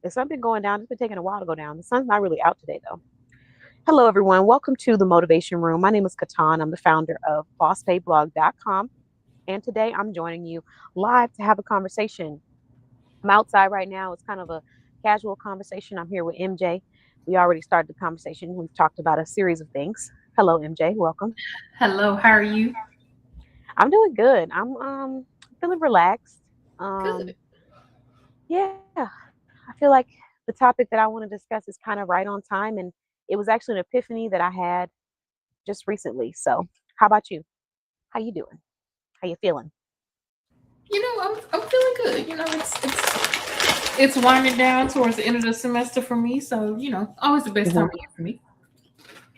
The sun been going down. It's been taking a while to go down. The sun's not really out today, though. Hello, everyone. Welcome to the Motivation Room. My name is Katan. I'm the founder of BossPayBlog.com. And today I'm joining you live to have a conversation. I'm outside right now. It's kind of a casual conversation. I'm here with MJ. We already started the conversation. We've talked about a series of things. Hello, MJ. Welcome. Hello, how are you? I'm doing good. I'm feeling relaxed. Um, Good. yeah, I feel like the topic that I want to discuss is kind of right on time, and it was actually an epiphany that I had just recently. So, how about you? How you doing? How you feeling? I'm feeling good. It's winding down towards the end of the semester for me, so always the best time Hmm. of year for me.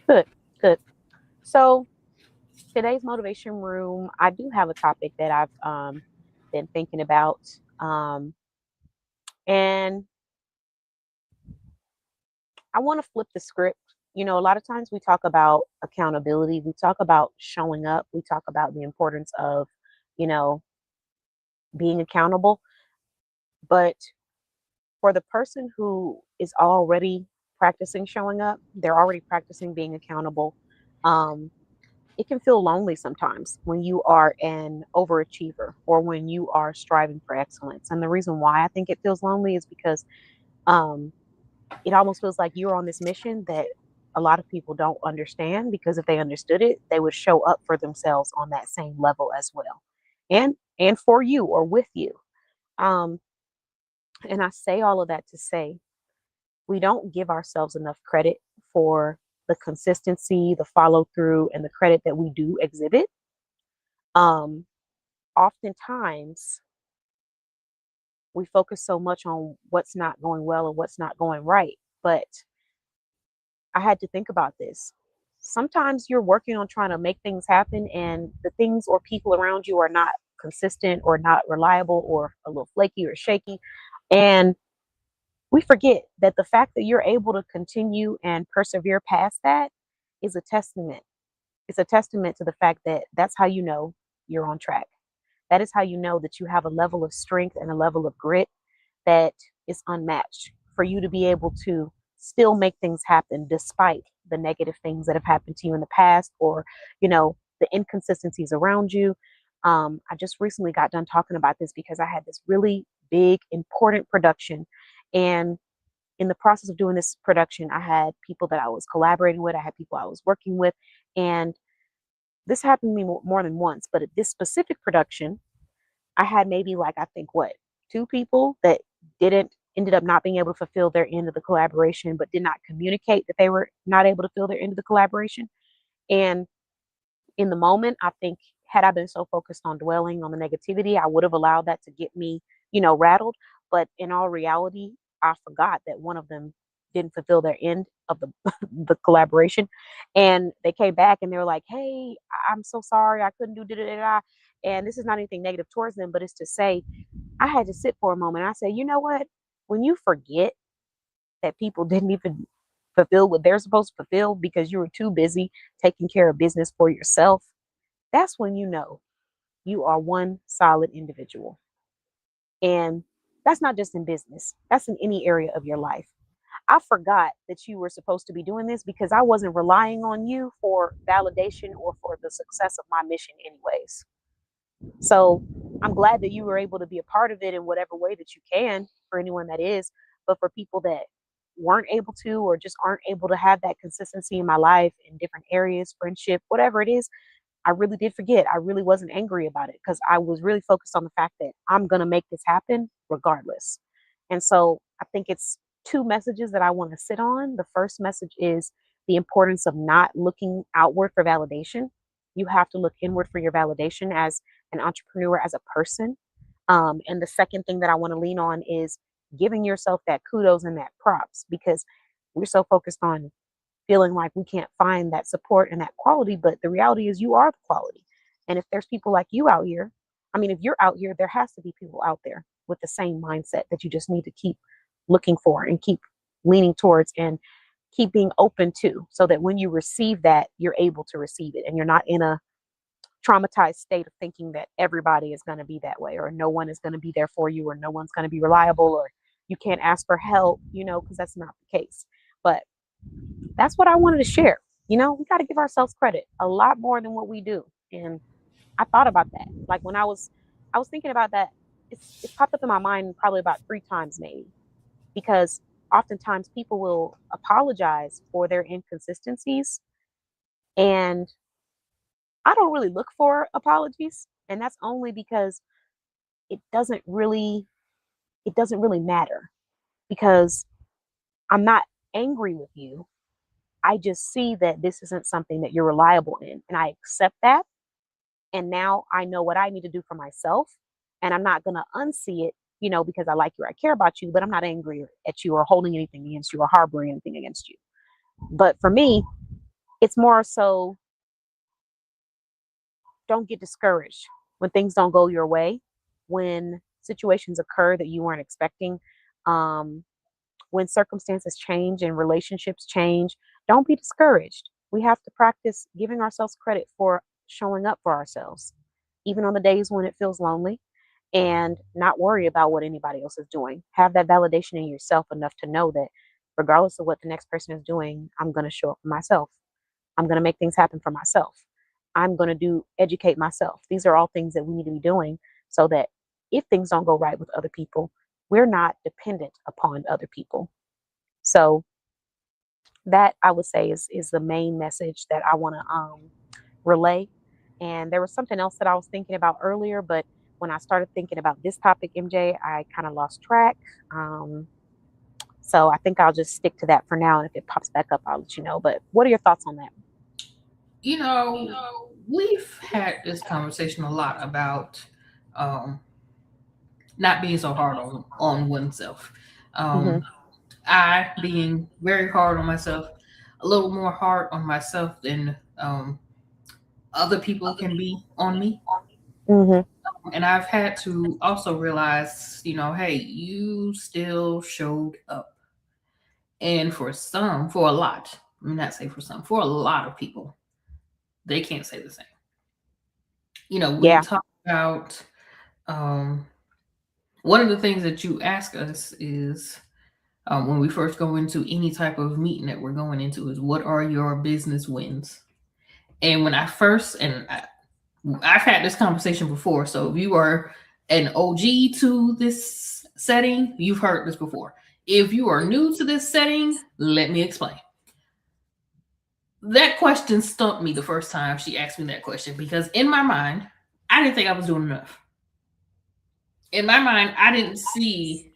Good, good. So today's motivation room, I do have a topic that I've been thinking about, um, and I want to flip the script. A lot of times we talk about accountability, we talk about showing up, we talk about the importance of, you know, being accountable. But for the person who is already practicing showing up, they're already practicing being accountable. Um, it can feel lonely sometimes when you are an overachiever or when you are striving for excellence. And the reason why I think it feels lonely is because um, it almost feels like you're on this mission that a lot of people don't understand, because if they understood it, they would show up for themselves on that same level as well. And for you or with you. Um, and I say all of that to say we don't give ourselves enough credit for the consistency, the follow through, and the credit that we do exhibit. Um, Oftentimes, we focus so much on what's not going well and what's not going right. But I had to think about this. Sometimes you're working on trying to make things happen, and the things or people around you are not consistent or not reliable or a little flaky or shaky. And we forget that the fact that you're able to continue and persevere past that is a testament. It's a testament to the fact that that's how you know you're on track. That is how you know that you have a level of strength and a level of grit that is unmatched for you to be able to still make things happen despite the negative things that have happened to you in the past, or, the inconsistencies around you. I just recently got done talking about this because I had this really big, important production. And in the process of doing this production, I had people that I was collaborating with, I had people I was working with. And this happened to me more than once, but at this specific production, I had maybe like, I think what, two people that didn't ended up not being able to fulfill their end of the collaboration, but did not communicate that they were not able to fill their end of the collaboration. And in the moment, I think had I been so focused on dwelling on the negativity, I would have allowed that to get me, rattled. But in all reality, I forgot that one of them didn't fulfill their end of the the collaboration, and they came back and they were like, "Hey, I'm so sorry, I couldn't do da da da." Da." And this is not anything negative towards them, but it's to say I had to sit for a moment. I said, you know what? When you forget that people didn't even fulfill what they're supposed to fulfill because you were too busy taking care of business for yourself, that's when you know you are one solid individual. And that's not just in business, that's in any area of your life. I forgot that you were supposed to be doing this because I wasn't relying on you for validation or for the success of my mission, anyways. So I'm glad that you were able to be a part of it in whatever way that you can, for anyone that is. But for people that weren't able to, or just aren't able to have that consistency in my life in different areas, friendship, whatever it is, I really did forget. I really wasn't angry about it because I was really focused on the fact that I'm going to make this happen regardless. And so I think it's two messages that I want to sit on. The first message is the importance of not looking outward for validation. You have to look inward for your validation as an entrepreneur, as a person. And the second thing that I want to lean on is giving yourself that kudos and that props, because we're so focused on feeling like we can't find that support and that quality. But the reality is, you are the quality. And if there's people like you out here, I mean, if you're out here, there has to be people out there with the same mindset that you just need to keep looking for and keep leaning towards and keep being open to, so that when you receive that, you're able to receive it and you're not in a traumatized state of thinking that everybody is going to be that way, or no one is going to be there for you, or no one's going to be reliable, or you can't ask for help, because that's not the case. But that's what I wanted to share. We got to give ourselves credit a lot more than what we do. And I thought about that. Like when I was thinking about that, it popped up in my mind probably about 3 times maybe, because oftentimes people will apologize for their inconsistencies, and I don't really look for apologies, and that's only because it doesn't really it doesn't really matter, because I'm not angry with you. I just see that this isn't something that you're reliable in, and I accept that. And now I know what I need to do for myself, and I'm not going to unsee it, because I like you or I care about you, but I'm not angry at you or holding anything against you or harboring anything against you. But for me, it's more so, don't get discouraged when things don't go your way, when situations occur that you weren't expecting, um, when circumstances change and relationships change. Don't be discouraged. We have to practice giving ourselves credit for showing up for ourselves, even on the days when it feels lonely, and not worry about what anybody else is doing. Have that validation in yourself enough to know that regardless of what the next person is doing, I'm going to show up for myself. I'm going to make things happen for myself. I'm going to educate myself. These are all things that we need to be doing so that if things don't go right with other people, we're not dependent upon other people. So that, I would say, is the main message that I want to relay. And there was something else that I was thinking about earlier, but when I started thinking about this topic, MJ, I kind of lost track. So I think I'll just stick to that for now. And if it pops back up, I'll let you know. But what are your thoughts on that? You know, we've had this conversation a lot about um, not being so hard on oneself. Hmm. Um, I being very hard on myself, a little more hard on myself than other people can be on me. Hmm. And I've had to also realize, hey, you still showed up. And for a lot, let me not say for some, for a lot of people, they can't say the same. We Yeah. talk about um, one of the things that you ask us is when we first go into any type of meeting that we're going into is what are your business wins? And when I first, I've had this conversation before, so if you are an OG to this setting, you've heard this before. If you are new to this setting, let me explain. That question stumped me the first time she asked me that question because in my mind, I didn't think I was doing enough. In my mind, I didn't see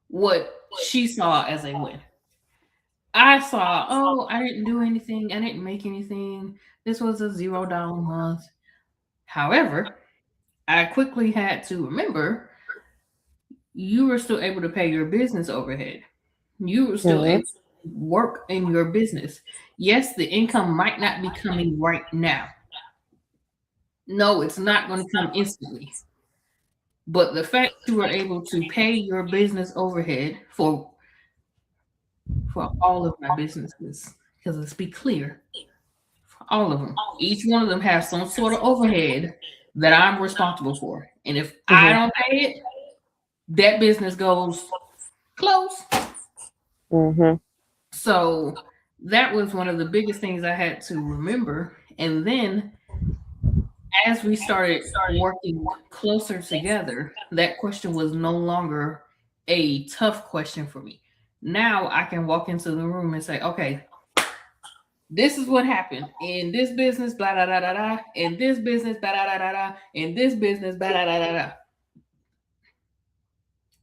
what she saw as a win. I saw, oh, I didn't do anything. I didn't make anything. This was a $0 month. However, I quickly had to remember you were still able to pay your business overhead. You were still Hmm. able to work in your business. Yes, the income might not be coming right now. No, it's not going to come instantly. But the fact you were able to pay your business overhead for all of my businesses, because let's be clear, for all of them, each one of them has some sort of overhead that I'm responsible for. And if I Hmm. don't pay it, that business goes close. Hmm. So that was one of the biggest things I had to remember. And then as we started working closer together, that question was no longer a tough question for me. Now I can walk into the room and say, okay, this is what happened in this business, blah, da, da, da, da, in this business, blah, da, da, da, da, in this business, blah, da, da, da, da.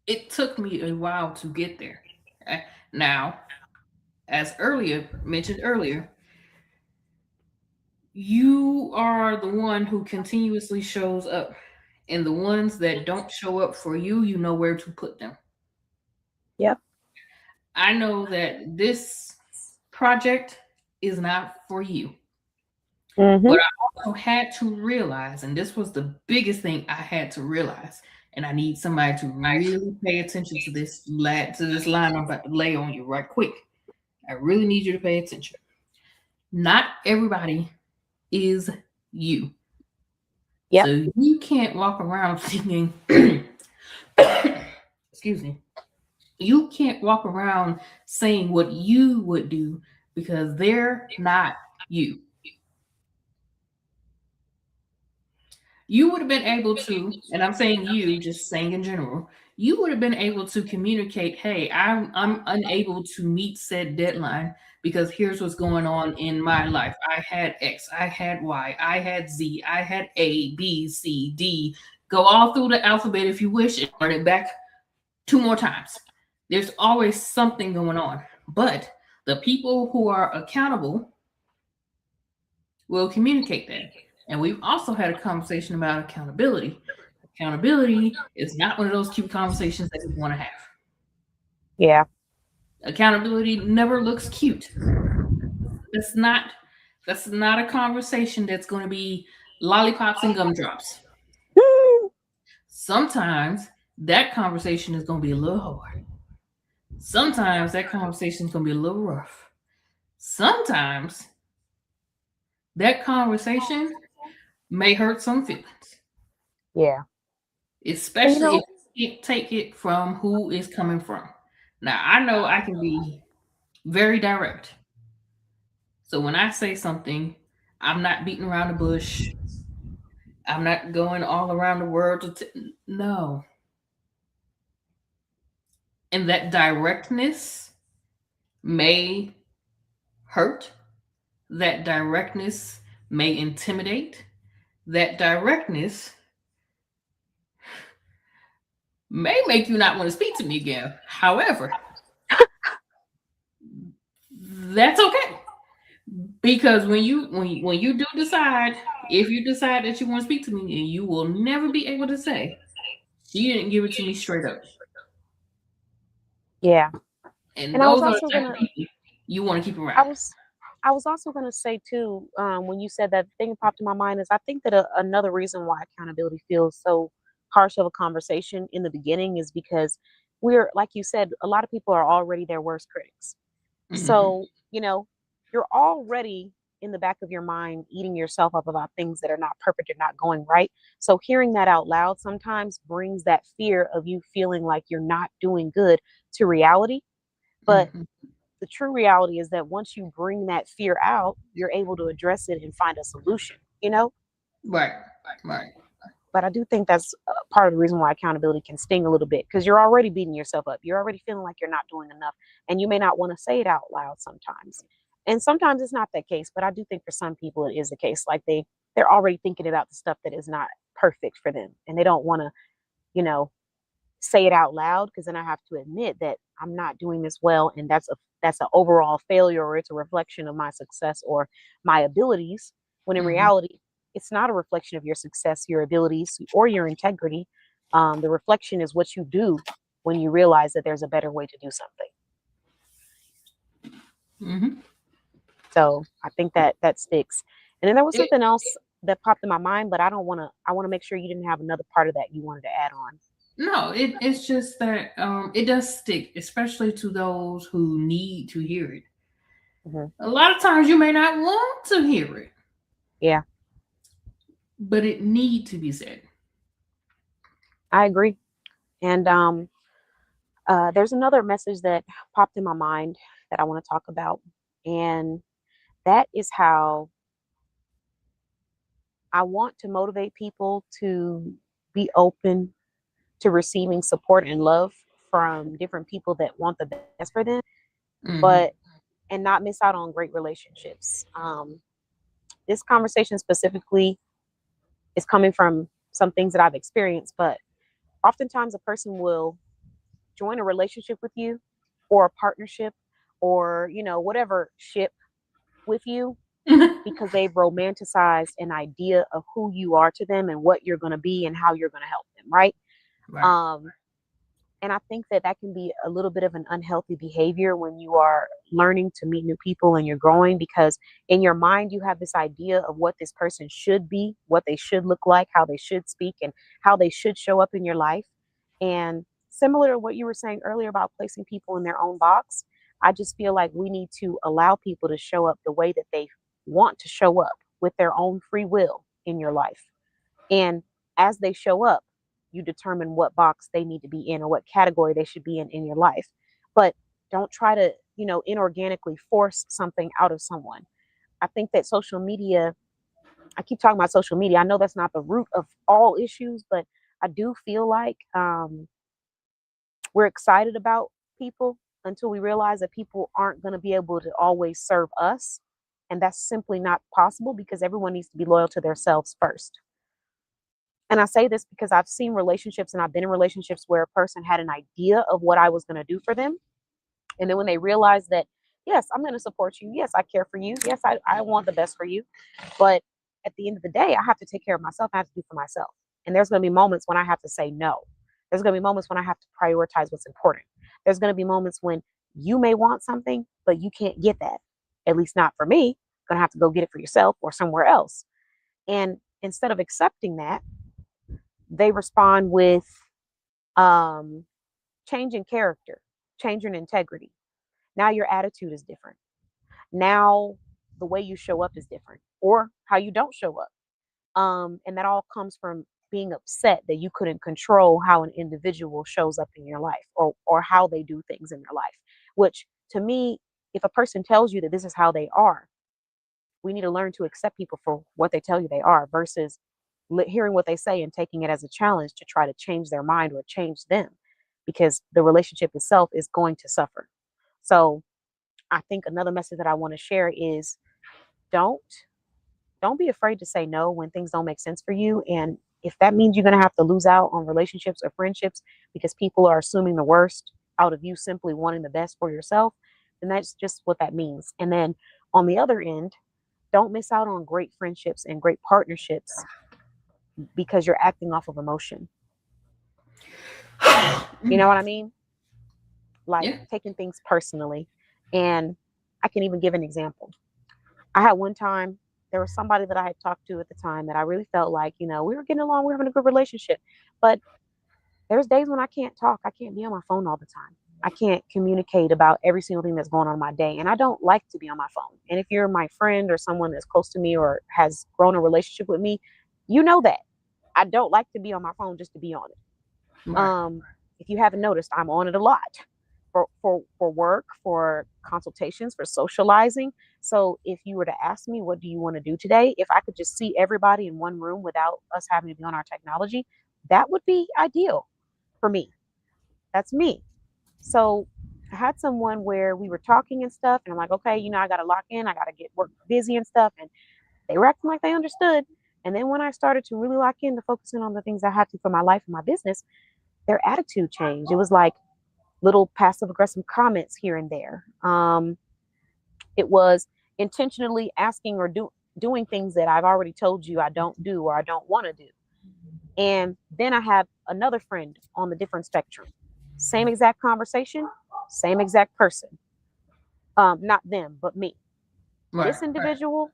It took me a while to get there. Okay? Now, as mentioned earlier, you are the one who continuously shows up. And the ones that don't show up for you, you know where to put them. Yep. I know that this project is not for you. Hmm. But I also had to realize, and this was the biggest thing I had to realize, and I need somebody to really pay attention to this line I'm about to lay on you right quick. I really need you to pay attention. Not everybody is you. Yep. So you can't walk around thinking, excuse me, you can't walk around saying what you would do because they're not you. You would have been able to, and I'm saying you, just saying in general, you would have been able to communicate, hey, I'm unable to meet said deadline because here's what's going on in my life. I had X, I had Y, I had Z, I had A, B, C, D. Go all through the alphabet if you wish and run it back 2 more times. There's always something going on. But the people who are accountable will communicate that. And we've also had a conversation about accountability. Accountability is not one of those cute conversations that you want to have. Yeah. Accountability never looks cute. That's not that's not a conversation that's going to be lollipops and gumdrops. Sometimes that conversation is going to be a little hard. Sometimes that conversation is going to be a little rough. Sometimes that conversation may hurt some feelings, Yeah. And you especially know, if you can't take it from who is coming from. Now, I know I can be very direct. So when I say something, I'm not beating around the bush. I'm not going all around the world no. And that directness may hurt. That directness may intimidate. That directness may make you not want to speak to me again. However, that's okay. Because when you do decide, if you decide that you want to speak to me, and you will never be able to say, she didn't give it to me straight up. yeah. And And I was those are the also type gonna of people you want to keep I around. was I was also gonna say too, when you said that, the thing that popped in my mind is I think that another reason why accountability feels so harsh of a conversation in the beginning is because we're, like you said, a lot of people are already their worst critics. Hmm. So, you're already in the back of your mind eating yourself up about things that are not perfect or not going right. So hearing that out loud sometimes brings that fear of you feeling like you're not doing good to reality. But Hmm. the true reality is that once you bring that fear out, you're able to address it and find a solution. Right, right. But I do think that's part of the reason why accountability can sting a little bit because you're already beating yourself up. You're already feeling like you're not doing enough, and you may not want to say it out loud sometimes. And sometimes it's not that case, but I do think for some people it is the case. Like they're already thinking about the stuff that is not perfect for them, and they don't want to, you know, say it out loud because then I have to admit that I'm not doing this well, and that's an overall failure, or it's a reflection of my success or my abilities. When in Hmm. reality, it's not a reflection of your success, your abilities, or your integrity. The reflection is what you do when you realize that there's a better way to do something. Hmm. So I think that that sticks. And then there was It, something else that popped in my mind, but I don't want to. I want to make sure you didn't have another part of that you wanted to add on. no, it's just that it does stick, especially to those who need to hear it. Hmm. A lot of times you may not want to hear it, Yeah, but it need to be said. I agree. And there's another message that popped in my mind that I want to talk about, and that is how I want to motivate people to be open to receiving support and love from different people that want the best for them, Hmm. but and not miss out on great relationships. This conversation specifically is coming from some things that I've experienced, but oftentimes a person will join a relationship with you or a partnership or whatever ship with you because they've romanticized an idea of who you are to them and what you're going to be and how you're going to help them, right? Right. um and I think that that can be a little bit of an unhealthy behavior when you are learning to meet new people and you're growing, because in your mind you have this idea of what this person should be, what they should look like, how they should speak, and how they should show up in your life. And similar to what you were saying earlier about placing people in their own box, I just feel like we need to allow people to show up the way that they want to show up with their own free will in your life. And as they show up, you determine what box they need to be in or what category they should be in your life. But don't try to, inorganically force something out of someone. I think that social media, I keep talking about social media. I know that's not the root of all issues, but I do feel like we're excited about people until we realize that people aren't going to be able to always serve us. And that's simply not possible because everyone needs to be loyal to themselves first. And I say this because I've seen relationships and I've been in relationships where a person had an idea of what I was going to do for them. And then when they realize that, yes, I'm going to support you. Yes, I care for you. Yes, I want the best for you. But at the end of the day, I have to take care of myself. I have to do for myself. And there's going to be moments when I have to say no. There's going to be moments when I have to prioritize what's important. There's going to be moments when you may want something, but you can't get that. At least not for me. You're going to have to go get it for yourself or somewhere else. And instead of accepting that, they respond with um, changing character, changing integrity. Now your attitude is different. Now the way you show up is different, or how you don't show up. And that all comes from being upset that you couldn't control how an individual shows up in your life, or how they do things in their life. Which to me, if a person tells you that this is how they are, we need to learn to accept people for what they tell you they are versus hearing what they say and taking it as a challenge to try to change their mind or change them, because the relationship itself is going to suffer. So I think another message that I want to share is don't don't be afraid to say no when things don't make sense for you. And if that means you're going to have to lose out on relationships or friendships because people are assuming the worst out of you simply wanting the best for yourself, then that's just what that means. And then on the other end, don't miss out on great friendships and great partnerships because you're acting off of emotion. You know what I mean? Like Yeah. taking things personally. And I can even give an example. I had one time, there was somebody that I had talked to at the time that I really felt like, we were getting along, we were having a good relationship. But there's days when I can't talk. I can't be on my phone all the time. I can't communicate about every single thing that's going on in my day. And I don't like to be on my phone. And if you're my friend or someone that's close to me or has grown a relationship with me, you know that. I don't like to be on my phone just to be on it. Right. If you haven't noticed, I'm on it a lot for work, for consultations, for socializing. So if you were to ask me, what do you want to do today? If I could just see everybody in one room without us having to be on our technology, that would be ideal for me. That's me. So I had someone where we were talking and stuff, and I'm like, okay, I got to lock in, I got to get work busy and stuff. And they were acting like they understood. And then when I started to really lock in to focusing on the things I had to for my life and my business, their attitude changed. It was like little passive aggressive comments here and there. It was intentionally asking or doing things that I've already told you I don't do or I don't want to do. And then I have another friend on the different spectrum. Same exact conversation, same exact person. Not them, but me. Right. This individual,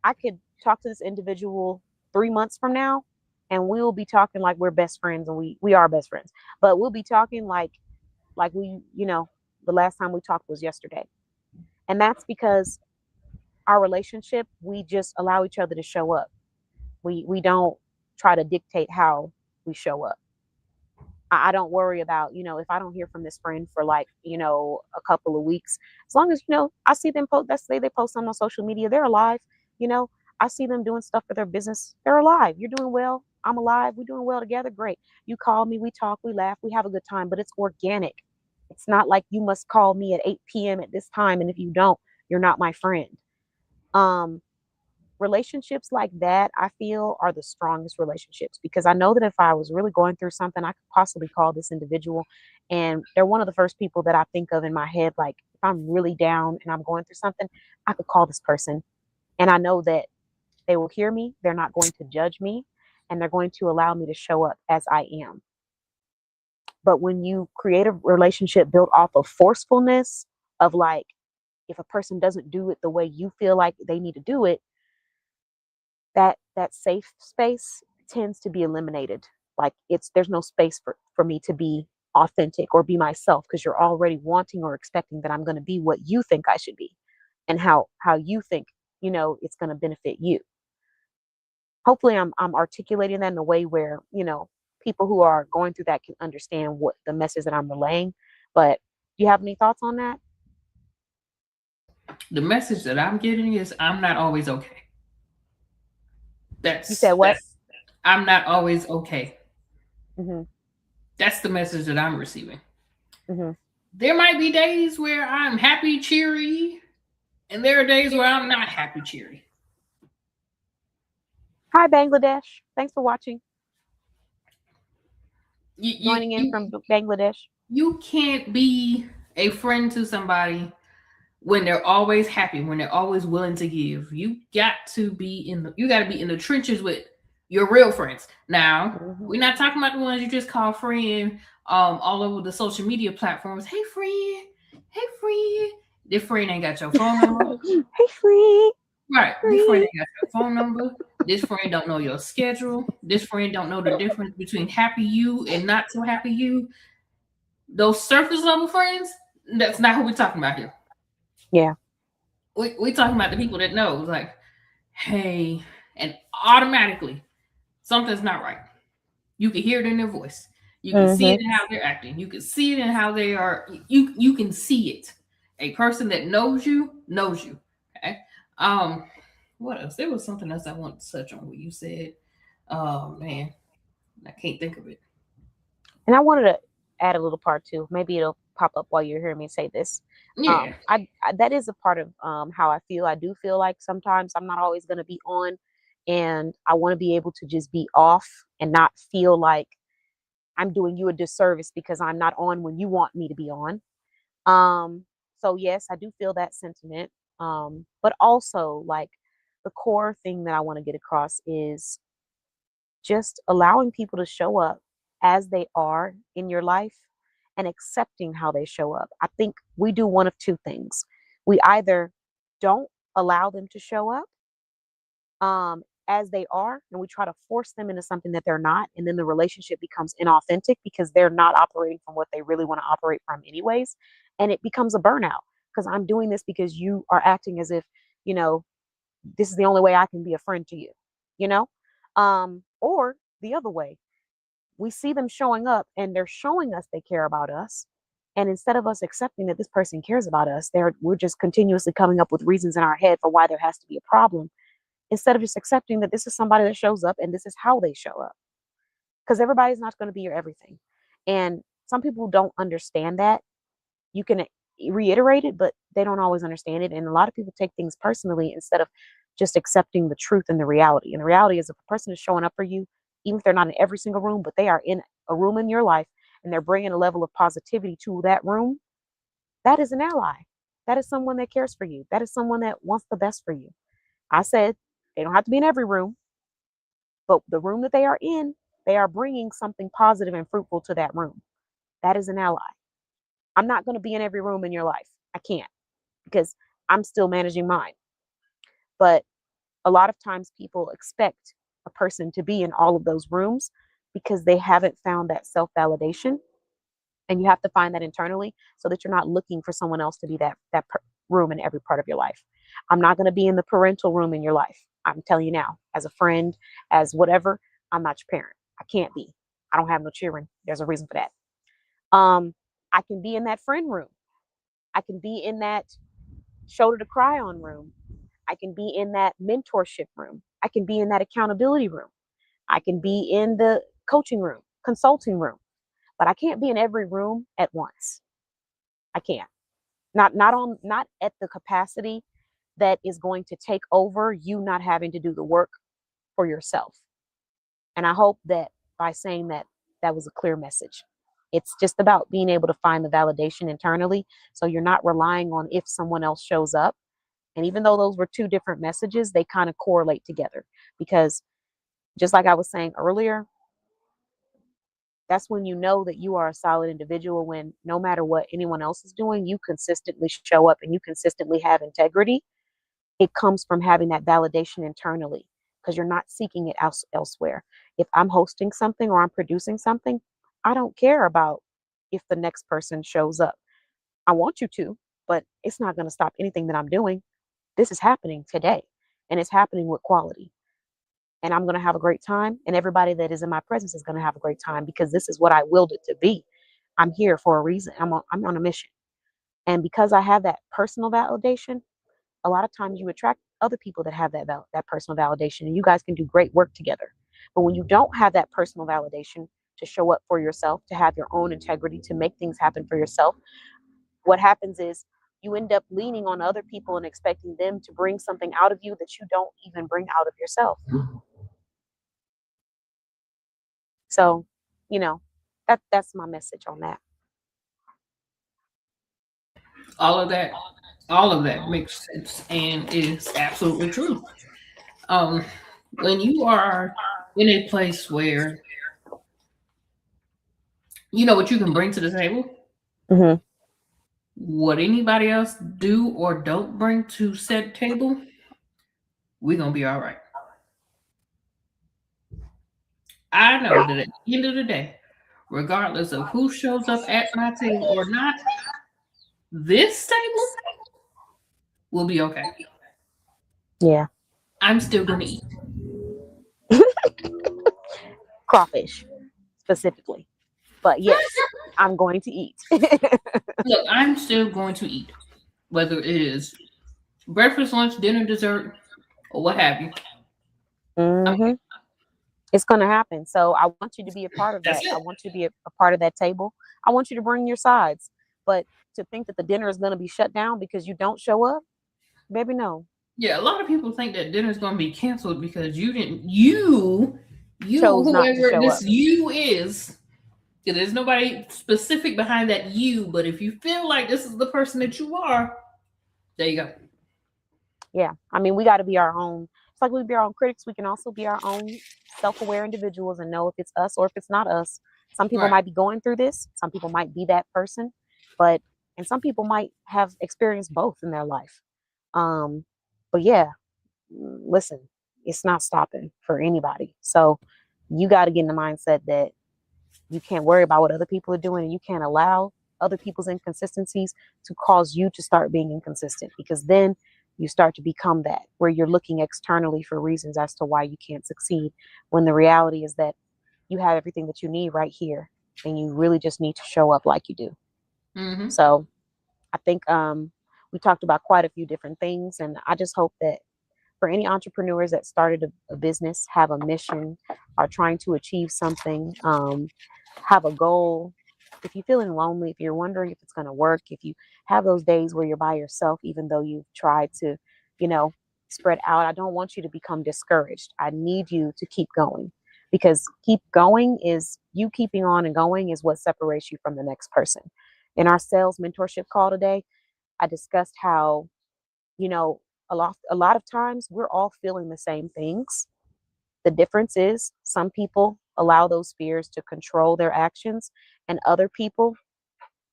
I could talk to this individual 3 months from now, and we will be talking like we're best friends, and we are best friends. But we'll be talking like we, the last time we talked was yesterday. And that's because our relationship, we just allow each other to show up. We don't try to dictate how we show up. I don't worry about, if I don't hear from this friend for like, a couple of weeks, as long as, I see them post, let's say they post on social media, they're alive, you know, I see them doing stuff for their business. They're alive. You're doing well. I'm alive. We're doing well together. Great. You call me, we talk, we laugh, we have a good time, but it's organic. It's not like you must call me at 8 p.m. at this time. And if you don't, you're not my friend. Um, Relationships like that, I feel, are the strongest relationships because I know that if I was really going through something, I could possibly call this individual. And they're one of the first people that I think of in my head. Like if I'm really down and I'm going through something, I could call this person. And I know that they will hear me. They're not going to judge me. And they're going to allow me to show up as I am. But when you create a relationship built off of forcefulness, of like, if a person doesn't do it the way you feel like they need to do it, that safe space tends to be eliminated. Like there's no space for me to be authentic or be myself because you're already wanting or expecting that I'm going to be what you think I should be and how you think, it's going to benefit you. Hopefully I'm articulating that in a way where, people who are going through that can understand what the message that I'm relaying. But do you have any thoughts on that? The message that I'm getting is I'm not always okay. You said what? That's I'm not always okay. Mm-hmm. That's the message that I'm receiving. Mm-hmm. There might be days where I'm happy, cheery, and there are days where I'm not happy, cheery. Hi, Bangladesh. Thanks for watching. You you Joining in you from Bangladesh. you can't be a friend to somebody when they're always happy, when they're always willing to give. You got to be in the trenches with your real friends. Now, Mm-hmm. we're not talking about the ones you just call friend all over the social media platforms. Hey friend, hey friend. This friend ain't got your phone number. Hey, free, Right. This friend free. ain't got your phone number. This friend don't know your schedule. This friend don't know the difference between happy you and not so happy you. Those surface level friends, that's not who we're talking about here. Yeah. We talking about the people that know, like, hey, and automatically something's not right. You can hear it in their voice. You can see Mm-hmm. it in how they're acting. You can see it in how they are. You can see it. A person that knows you knows you. Okay. Um, what else? There was something else I wanted to touch on what you said. Oh man, I can't think of it. And I wanted to add a little part too. Maybe it'll pop up while you're hearing me say this. Yeah. I that is a part of how I feel. I do feel like sometimes I'm not always going to be on, and I want to be able to just be off and not feel like I'm doing you a disservice because I'm not on when you want me to be on. Um, so yes, I do feel that sentiment. But also like the core thing that I want to get across is just allowing people to show up as they are in your life and accepting how they show up. I think we do one of two things. We either don't allow them to show up as they are, and we try to force them into something that they're not, and then the relationship becomes inauthentic because they're not operating from what they really want to operate from, anyways, and it becomes a burnout because I'm doing this because you are acting as if you know this is the only way I can be a friend to you, you know, or the other way, we see them showing up and they're showing us they care about us. And instead of us accepting that this person cares about us, we're just continuously coming up with reasons in our head for why there has to be a problem, instead of just accepting that this is somebody that shows up and this is how they show up. Because everybody's not going to be your everything. And some people don't understand that. You can reiterate it, but they don't always understand it. And a lot of people take things personally instead of just accepting the truth and the reality. And the reality is, if a person is showing up for you, even if they're not in every single room, but they are in a room in your life and they're bringing a level of positivity to that room, that is an ally. That is someone that cares for you. That is someone that wants the best for you. I said they don't have to be in every room, but the room that they are in, they are bringing something positive and fruitful to that room. That is an ally. I'm not going to be in every room in your life. I can't because I'm still managing mine. But a lot of times people expect a person to be in all of those rooms because they haven't found that self validation. And you have to find that internally so that you're not looking for someone else to be room in every part of your life. I'm not going to be in the parental room in your life. I'm telling you now, as a friend, as whatever, I'm not your parent. I can't be. I don't have no children. There's a reason for that. I can be in that friend room. I can be in that shoulder to cry on room. I can be in that mentorship room. I can be in that accountability room. I can be in the coaching room, consulting room, but I can't be in every room at once. I can't. Not at the capacity that is going to take over you not having to do the work for yourself. And I hope that by saying that, that was a clear message. It's just about being able to find the validation internally so you're not relying on if someone else shows up. And even though those were two different messages, they kind of correlate together because just like I was saying earlier, that's when you know that you are a solid individual, when no matter what anyone else is doing, you consistently show up and you consistently have integrity. It comes from having that validation internally because you're not seeking it elsewhere. If I'm hosting something or I'm producing something, I don't care about if the next person shows up. I want you to, but it's not going to stop anything that I'm doing. This is happening today and it's happening with quality. and I'm going to have a great time. And everybody that is in my presence is going to have a great time because this is what I willed it to be. I'm here for a reason. I'm on a mission. And because I have that personal validation, a lot of times you attract other people that have that personal validation, and you guys can do great work together. But when you don't have that personal validation to show up for yourself, to have your own integrity, to make things happen for yourself, what happens is you end up leaning on other people and expecting them to bring something out of you that you don't even bring out of yourself. So, you know, that's my message on that. All of that, all of that makes sense and is absolutely true. Um, when you are in a place where you know what you can bring to the table, Hmm. what anybody else do or don't bring to said table, we're gonna be all right. I know that at the end of the day, regardless of who shows up at my table or not, this table will be okay. Yeah. I'm still gonna eat. Crawfish specifically. But yes, I'm going to eat. Look, I'm still going to eat, whether it is breakfast, lunch, dinner, dessert, or what have you. Hmm. It's going to happen. So I want you to be a part of That's that. I it. want you to be a part of that table. I want you to bring your sides. But to think that the dinner is going to be shut down because you don't show up, baby, no. Yeah, a lot of people think that dinner's gonna be canceled because you, Chose not to whoever show this up. you is, 'cause there's nobody specific behind that you, but if you feel like this is the person that you are, there you go. Yeah. I mean, we got to be our own. It's like we be our own critics. We can also be our own self aware individuals and know if it's us or if it's not us. Some people Right. might be going through this, some people might be that person, but, and some people might have experienced both in their life. Um, but yeah, listen, it's not stopping for anybody. So you got to get in the mindset that you can't worry about what other people are doing and you can't allow other people's inconsistencies to cause you to start being inconsistent, because then you start to become that where you're looking externally for reasons as to why you can't succeed, when the reality is that you have everything that you need right here and you really just need to show up like you do. Mm-hmm. So I think we talked about quite a few different things, and I just hope that for any entrepreneurs that started a business, have a mission, are trying to achieve something, have a goal. If you're feeling lonely, if you're wondering if it's going to work, if you have those days where you're by yourself, even though you've tried to, you know, spread out, I don't want you to become discouraged. I need you to keep going, because keep going is you keeping on and going is what separates you from the next person. In our sales mentorship call today, I discussed how, you know, a lot of times we're all feeling the same things. The difference is some people allow those fears to control their actions, and other people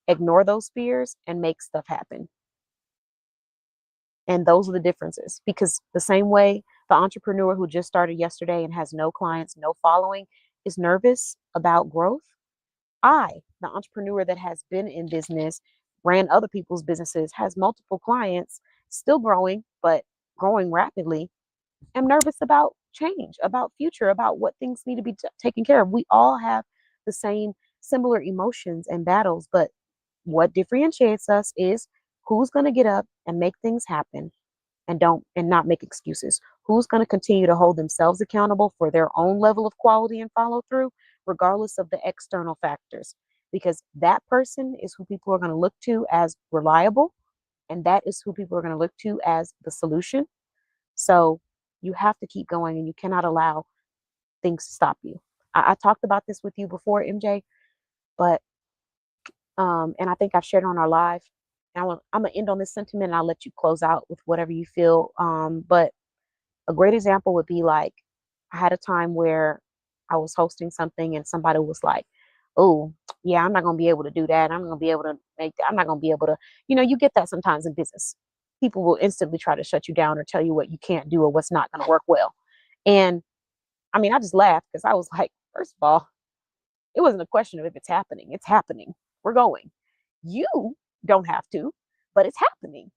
ignore those fears and make stuff happen. And those are the differences, because the same way the entrepreneur who just started yesterday and has no clients, no following, is nervous about growth, the entrepreneur that has been in business, ran other people's businesses, has multiple clients, still growing, but growing rapidly, am nervous about change, about future, about what things need to be taken care of. We all have the same similar emotions and battles, but what differentiates us is who's going to get up and make things happen and don't and not make excuses. Who's going to continue to hold themselves accountable for their own level of quality and follow through, regardless of the external factors. Because that person is who people are going to look to as reliable, and that is who people are going to look to as the solution. So you have to keep going, and you cannot allow things to stop you. I talked about this with you before, MJ, but and I think I've shared on our live. I'm gonna end on this sentiment, and I'll let you close out with whatever you feel. But a great example would be like, I had a time where I was hosting something and somebody was like, "Oh, yeah, I'm not gonna be able to do that. I'm not gonna be able to make that. I'm not gonna be able to." You get that sometimes in business. People will instantly try to shut you down or tell you what you can't do or what's not gonna work well. And I mean, I just laughed because I was like, first of all, it wasn't a question of if it's happening. It's happening. We're going. You don't have to, but it's happening.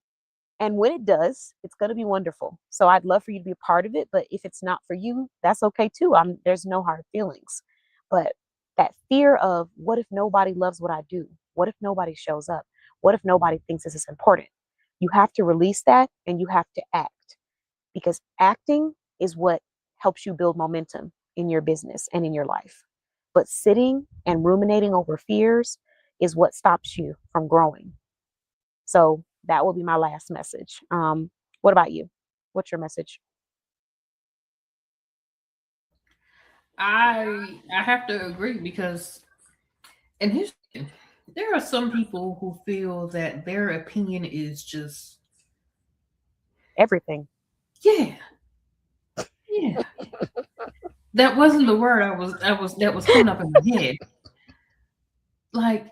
And when it does, it's going to be wonderful. So I'd love for you to be a part of it. But if it's not for you, that's okay too. There's no hard feelings. But that fear of, what if nobody loves what I do? What if nobody shows up? What if nobody thinks this is important? You have to release that and you have to act, because acting is what helps you build momentum in your business and in your life. But sitting and ruminating over fears is what stops you from growing. So that will be my last message. What about you? What's your message? I have to agree because, and here's the thing, there are some people who feel that their opinion is just, Everything. yeah, yeah. That wasn't the word that was coming up in my head. Like,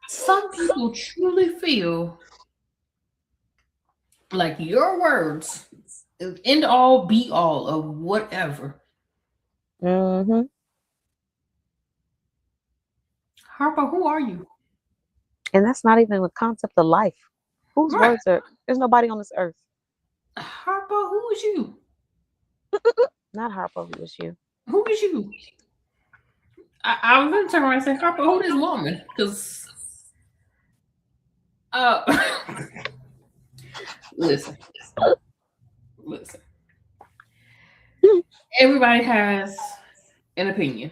some people truly feel like your words is end all be all of whatever. Hmm. Harper, who are you? And that's not even the concept of life. Whose Right. words are, there's nobody on this earth. Harper, who is you? Not Harpo, who is you. Who is you? I was gonna turn around and say, Harper, who this woman? Because uh listen, listen. Everybody has an opinion.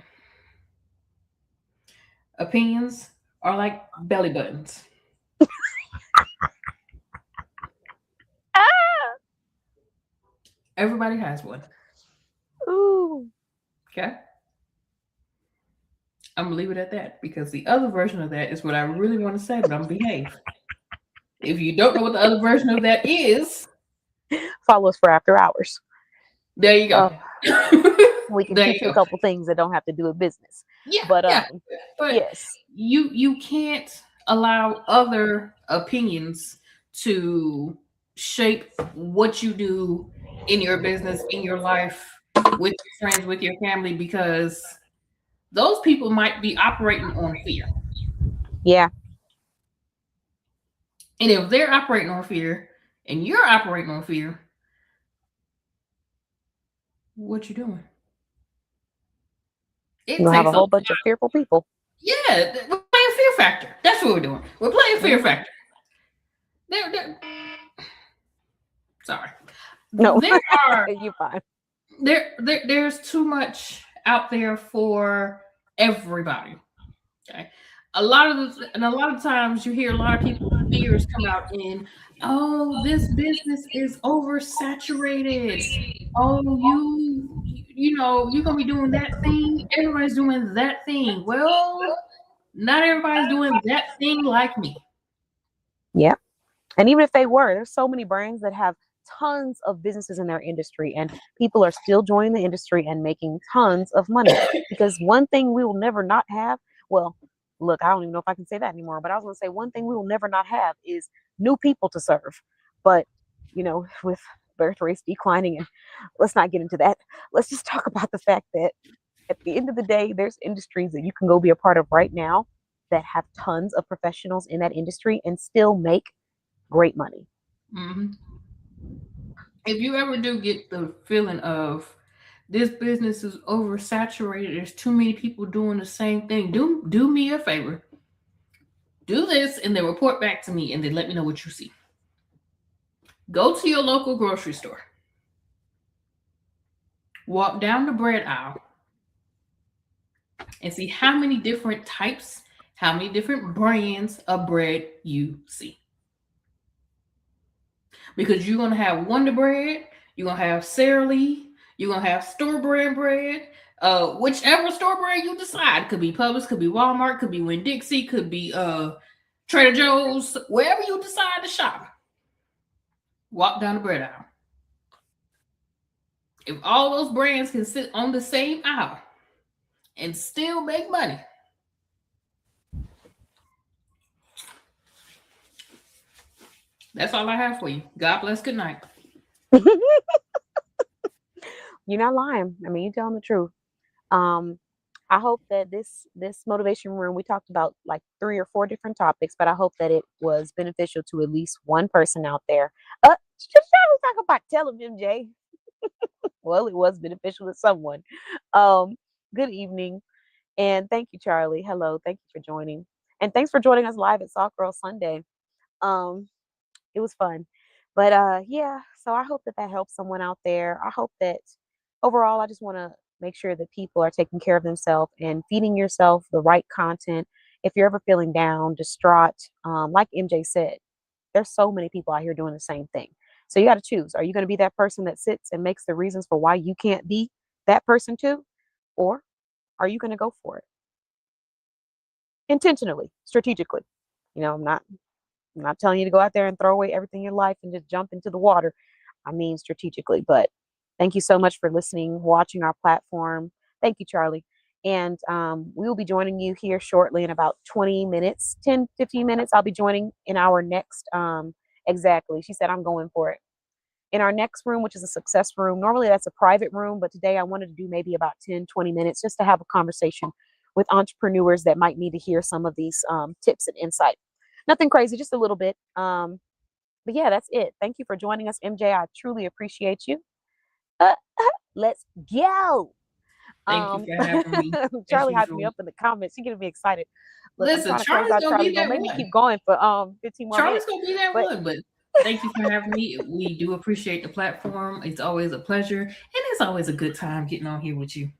Opinions are like belly buttons. Ah! Everybody has one. Ooh. Okay? I'm gonna leave it at that because the other version of that is what I really want to say, but I'm gonna behave. If you don't know what the other version of that is, Follow us for after hours. there you go. Uh, we can There teach you you a go. couple things that don't have to do with business. Yeah, But yeah. But yes. you can't allow other opinions to shape what you do in your business, in your life, with your friends, with your family, because those people might be operating on fear. Yeah. And if they're operating on fear and you're operating on fear, what you doing? It You'll have a takes a whole bunch of fearful people. yeah. We're playing fear factor. That's what we're doing. We're playing fear Mhm. factor. There, sorry. No, There are you're fine. there's too much out there for everybody. Okay. A lot of times you hear a lot of people's fears come out in, oh, this business is oversaturated. Oh, you know, you're gonna be doing that thing. Everybody's doing that thing. Well, not everybody's doing that thing like me. Yeah. And even if they were, there's so many brands that have tons of businesses in their industry, and people are still joining the industry and making tons of money. Because one thing we will never not have, well, look, I don't even know if I can say that anymore, but I was going to say one thing we will never not have is new people to serve. But, with birth rates declining, and let's not get into that. Let's just talk about the fact that at the end of the day, there's industries that you can go be a part of right now that have tons of professionals in that industry and still make great money. Mhm. If you ever do get the feeling of this business is oversaturated, there's too many people doing the same thing, do me a favor. Do this and then report back to me and then let me know what you see. Go to your local grocery store. Walk down the bread aisle and see how many different types, how many different brands of bread you see. Because you're gonna have Wonder Bread, you're gonna have Sara Lee, you're gonna have store brand bread. Whichever store brand you decide, could be Publix, could be Walmart, could be Winn Dixie, could be Trader Joe's, wherever you decide to shop. Walk down the bread aisle. If all those brands can sit on the same aisle and still make money, that's all I have for you. God bless. Good night. You're not lying. I mean, you're telling the truth. Um, I hope that this motivation room, we talked about like 3 or 4 different topics, but I hope that it was beneficial to at least one person out there. Just trying to talk about tell them, MJ. Well, it was beneficial to someone. Um, Good evening, and thank you, Charlie. Hello, thank you for joining, and thanks for joining us live at Soft Girl Sunday. Um, it was fun, but yeah. So I hope that that helps someone out there. I hope that overall, I just want to make sure that people are taking care of themselves and feeding yourself the right content. If you're ever feeling down, distraught, like MJ said, there's so many people out here doing the same thing. So you got to choose. Are you going to be that person that sits and makes the reasons for why you can't be that person too? Or are you going to go for it intentionally, strategically? I'm not telling you to go out there and throw away everything in your life and just jump into the water. I mean, strategically. But thank you so much for listening, watching our platform. Thank you, Charlie. And we will be joining you here shortly in about 20 minutes, 10, 15 minutes. I'll be joining in our next, exactly. She said, I'm going for it. In our next room, which is a success room. Normally that's a private room, but today I wanted to do maybe about 10, 20 minutes just to have a conversation with entrepreneurs that might need to hear some of these tips and insight. Nothing crazy, just a little bit. But yeah, that's it. Thank you for joining us, MJ. I truly appreciate you. Uh, let's go. Thank you Um, for having me, as Charlie hyped me usual. up in the comments. She getting me excited. Look, I'm Listen, trying to close Charlie's out gonna be Charlie. Don't that make me one. keep going for 15 more Charlie's minutes. gonna be that But one, but thank you for having me. We do appreciate the platform. It's always a pleasure, and it's always a good time getting on here with you.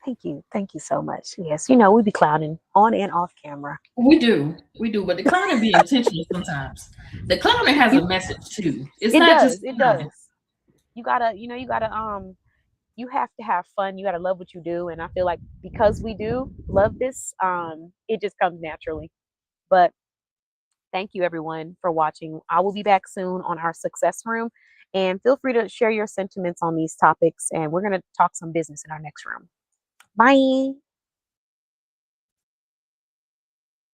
thank you. Thank you so much. Yes, we be clowning on and off camera. We do, but the clowning be intentional sometimes. The clowning has You a message too. It's It not just does. It clowning. does. You have to have fun. You gotta love what you do. And I feel like because we do love this, it just comes naturally. But thank you everyone for watching. I will be back soon on our success room. And feel free to share your sentiments on these topics. And we're gonna talk some business in our next room. Bye.